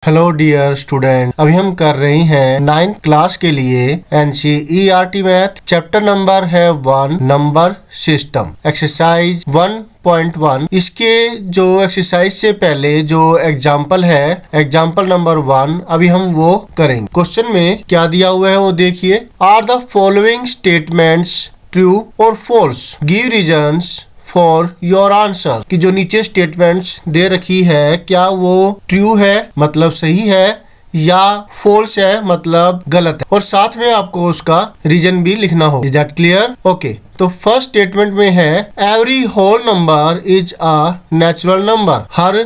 Hello dear student, अभी हम कर रहे हैं 9th क्लास के लिए NCERT मैथ। चैप्टर नंबर है 1 नंबर सिस्टम, एक्सरसाइज 1.1। इसके जो एक्सरसाइज से पहले जो एग्जाम्पल है, एग्जाम्पल नंबर 1, अभी हम वो करेंगे। क्वेश्चन में क्या दिया हुआ है वो देखिए। Are the following statements true और false? Give reasons for your answer. कि जो नीचे स्टेटमेंट्स दे रखी है, क्या वो ट्रू है मतलब सही है, या फॉल्स है मतलब गलत है, और साथ में आपको उसका रीजन भी लिखना हो। Is that clear? ओके। तो फर्स्ट स्टेटमेंट में है every whole number is a natural number. हर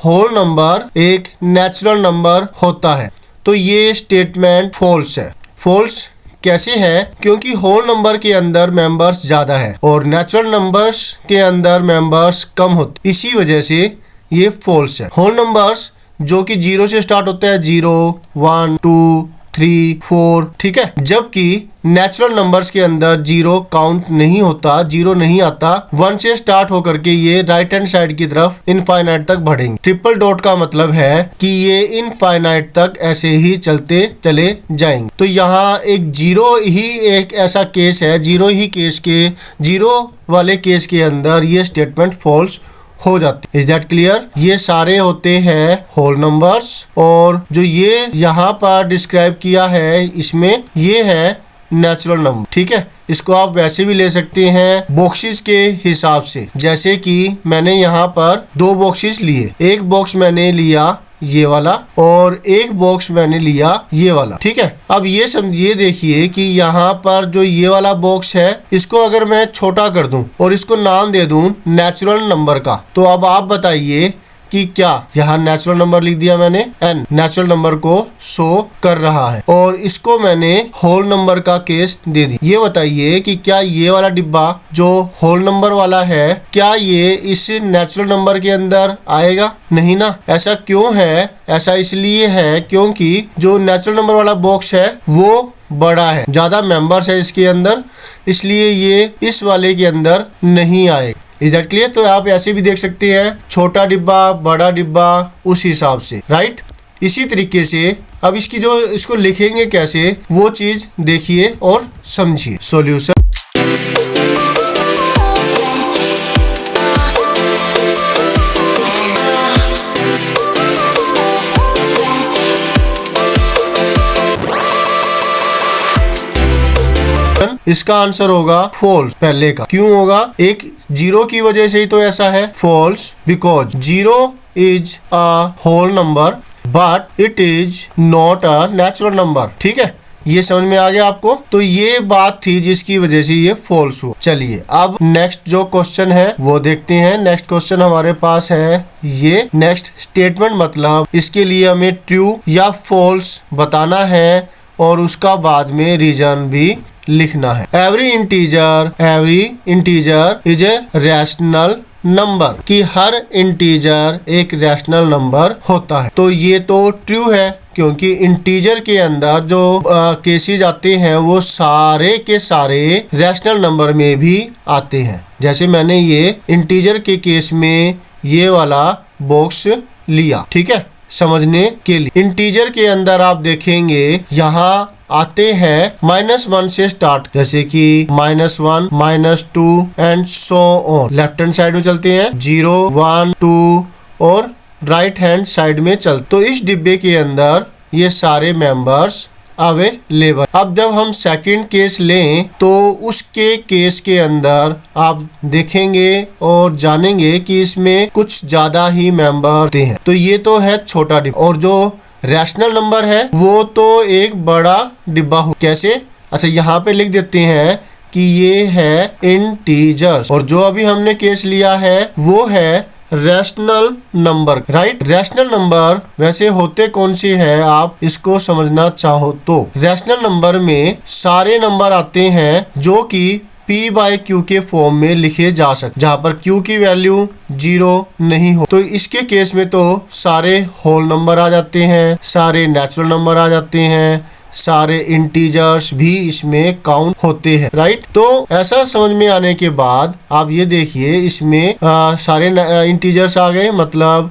होल नंबर एक नेचुरल नंबर होता है। तो ये स्टेटमेंट फॉल्स है। फॉल्स कैसे है? क्योंकि होल नंबर के अंदर मेंबर्स ज्यादा है और नेचुरल नंबर्स के अंदर मेंबर्स कम होते, इसी वजह से ये फॉल्स है। होल नंबर्स जो कि 0 से स्टार्ट होते हैं, 0, 1, 2, 3, 4, ठीक है। जबकि नेचुरल नंबर्स के अंदर 0 काउंट नहीं होता, 0 नहीं आता। 1 से स्टार्ट होकर के ये राइट हैंड साइड की तरफ इनफाइनाइट तक बढ़ेंगे। ट्रिपल डॉट का मतलब है कि ये इनफाइनाइट तक ऐसे ही चलते चले जाएंगे। तो यहाँ एक 0 ही एक ऐसा केस है, 0 ही केस के 0 वाले केस के अंदर ये स्टेटमेंट फॉल्स हो जाते। Is that clear? ये सारे होते हैं होल नंबर्स, और जो ये यहाँ पर डिस्क्राइब किया है इसमें ये है नेचुरल नंबर, ठीक है। इसको आप वैसे भी ले सकते हैं बॉक्सेस के हिसाब से। जैसे कि मैंने यहाँ पर 2 बॉक्सेस लिए, एक बॉक्स मैंने लिया ये वाला और एक बॉक्स मैंने लिया ये वाला, ठीक है। अब ये समझिए, देखिए कि यहाँ पर जो ये वाला बॉक्स है, इसको अगर मैं छोटा कर दूं और इसको नाम दे दूं नेचुरल नंबर का, तो अब आप बताइए कि क्या यहाँ नेचुरल नंबर लिख दिया मैंने, n नेचुरल नंबर को शो कर रहा है, और इसको मैंने होल नंबर का केस दे दी। ये बताइए कि क्या ये वाला डिब्बा जो होल नंबर वाला है, क्या ये इस नेचुरल नंबर के अंदर आएगा? नहीं ना। ऐसा क्यों है? ऐसा इसलिए है क्योंकि जो नेचुरल नंबर वाला बॉक्स है वो बड़ा है, ज्यादा मेंबर्स है इसके अंदर, इसलिए ये इस वाले के अंदर नहीं आएगा। Is that clear? तो आप ऐसे भी देख सकते हैं, छोटा डिब्बा, बड़ा डिब्बा, उस हिसाब से, राइट। इसी तरीके से अब इसकी जो इसको लिखेंगे कैसे, वो चीज देखिए और समझिए। सॉल्यूशन इसका आंसर होगा फॉल्स पहले का। क्यों होगा? एक 0 की वजह से ही तो ऐसा है। False because 0 is a whole number but it is not a natural number, ठीक है। ये समझ में आ गया आपको? तो ये बात थी जिसकी वजह से ये फॉल्स हुआ। चलिए अब नेक्स्ट जो क्वेश्चन है वो देखते हैं। नेक्स्ट क्वेश्चन हमारे पास है ये। नेक्स्ट स्टेटमेंट मतलब इसके लिए हमें ट्रू या फॉल्स बताना है और उसका बाद में रीजन भी लिखना है। Every integer is a rational number, कि हर इंटीजर एक रैशनल नंबर होता है। तो ये तो ट्रू है, क्योंकि इंटीजर के अंदर जो केसेस आते हैं वो सारे के सारे रैशनल नंबर में भी आते हैं। जैसे मैंने ये इंटीजर के केस में ये वाला बॉक्स लिया, ठीक है, समझने के लिए। इंटीजर के अंदर आप देखेंगे यहाँ आते हैं -1 से स्टार्ट, जैसे कि -1, -2 and so on. Left hand side में चलते हैं 0, 1, 2 और राइट हैंड साइड में चलते। तो इस डिब्बे के अंदर ये सारे मेंबर्स अवेलेबल। अब जब हम सेकंड केस लें तो उसके केस के अंदर आप देखेंगे और जानेंगे कि इसमें कुछ ज्यादा ही मेंबर हैं। तो ये तो है छोटा डिब्बा, और जो रैशनल नंबर है वो तो एक बड़ा डिब्बा हो। कैसे? अच्छा, यहाँ पे लिख देते हैं कि ये है इंटीजर्स, और जो अभी हमने केस लिया है वो है rational number, right. Rational number वैसे होते कौन से हैं, आप इसको समझना चाहो तो रैशनल नंबर में सारे नंबर आते हैं जो कि P/Q के फॉर्म में लिखे जा सकते, जहाँ पर Q की वैल्यू 0 नहीं हो। तो इसके केस में तो सारे होल नंबर आ जाते हैं, सारे नेचुरल नंबर आ जाते हैं, सारे इंटीजर्स भी इसमें काउंट होते हैं, राइट। तो ऐसा समझ में आने के बाद आप ये देखिए, इसमें सारे इंटीजर्स आ गए, मतलब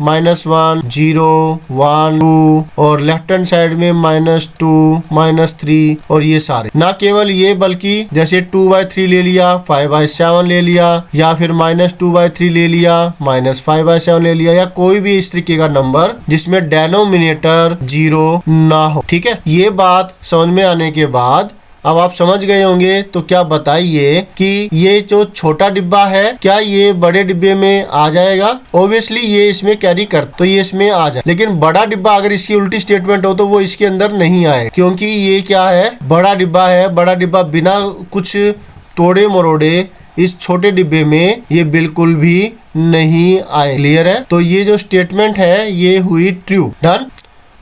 -1 0 1 2 और लेफ्ट हैंड साइड में -2 -3 और ये सारे। ना केवल ये बल्कि जैसे 2/3 ले लिया, 5/7 ले लिया, या फिर -2/3 ले लिया, -5/7 ले लिया, या कोई भी इस तरीके का नंबर जिसमें डेनोमिनेटर 0 ना हो। ठीक है, ये बात समझ में आने के बाद अब आप समझ गए होंगे। तो क्या बताइए कि ये जो छोटा डिब्बा है क्या ये बड़े डिब्बे में आ जाएगा? ऑब्वियसली ये इसमें कैरी कर, तो ये इसमें आ जाए। लेकिन बड़ा डिब्बा अगर इसकी उल्टी स्टेटमेंट हो तो वो इसके अंदर नहीं आए, क्योंकि ये क्या है, बड़ा डिब्बा है। बड़ा डिब्बा बिना कुछ तोड़े मरोड़े इस छोटे डिब्बे में ये बिल्कुल भी नहीं आए। क्लियर है? तो ये जो स्टेटमेंट है ये हुई ट्रू। डन।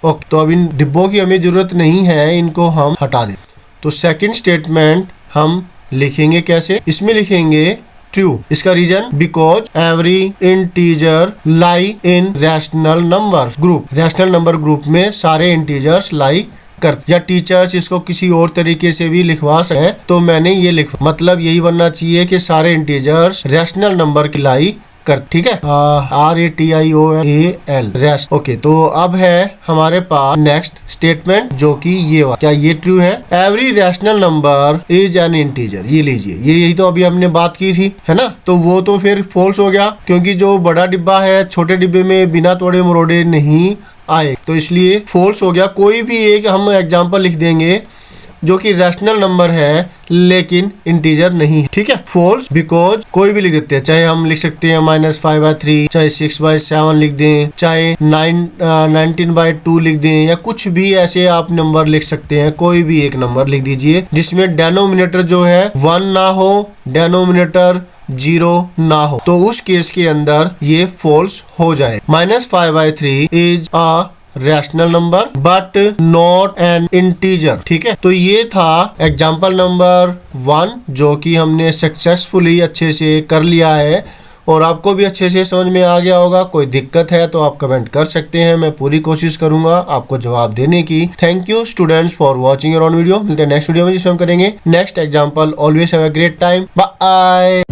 ओके, तो अब इन डिब्बों की हमें जरूरत नहीं है, इनको हम हटा दें। तो सेकंड स्टेटमेंट हम लिखेंगे कैसे? इसमें लिखेंगे ट्रू। इसका reason because every integer lie in rational number group. Rational number group में सारे इंटीजर्स लाई कर, या टीचर्स इसको किसी और तरीके से भी लिखवा सकते हैं, तो मैंने ये मतलब यही बनना चाहिए कि सारे इंटीजर्स रैशनल नंबर की लाई कर। ठीक है, RATIONAL रेस्ट। ओके, तो अब है हमारे पास नेक्स्ट स्टेटमेंट जो कि ये क्या ये ट्रू है? Every rational number is an integer. ये लीजिए, ये यही तो अभी हमने बात की थी, है ना? तो वो तो फिर फॉल्स हो गया, क्योंकि जो बड़ा डिब्बा है छोटे डिब्बे में बिना तोड़े मरोड़े नहीं आए, तो इसलिए फॉल्स हो गया। कोई भी एक हम एग्जांपल लिख देंगे जो कि रैशनल नंबर है लेकिन इंटीजर नहीं है। ठीक है, फॉल्स बिकॉज कोई भी लिख देते हैं, चाहे हम लिख सकते हैं -5/3, चाहे 6/7 लिख दें, चाहे 19/2 लिख दें, या कुछ भी ऐसे आप नंबर लिख सकते हैं। कोई भी एक नंबर लिख दीजिए जिसमें डेनोमिनेटर जो है 1 ना हो, डेनोमिनेटर 0 ना हो, तो उस केस के अंदर ये फॉल्स हो जाए। -5/3 is a rational number but not an integer. ठीक है, तो ये था एग्जाम्पल नंबर 1 जो कि हमने सक्सेसफुली अच्छे से कर लिया है और आपको भी अच्छे से समझ में आ गया होगा। कोई दिक्कत है तो आप कमेंट कर सकते हैं, मैं पूरी कोशिश करूंगा आपको जवाब देने की। Thank you students for watching your on video. मिलते हैं नेक्स्ट वीडियो में जिसमें हम करेंगे next example. Always have a great time. Bye.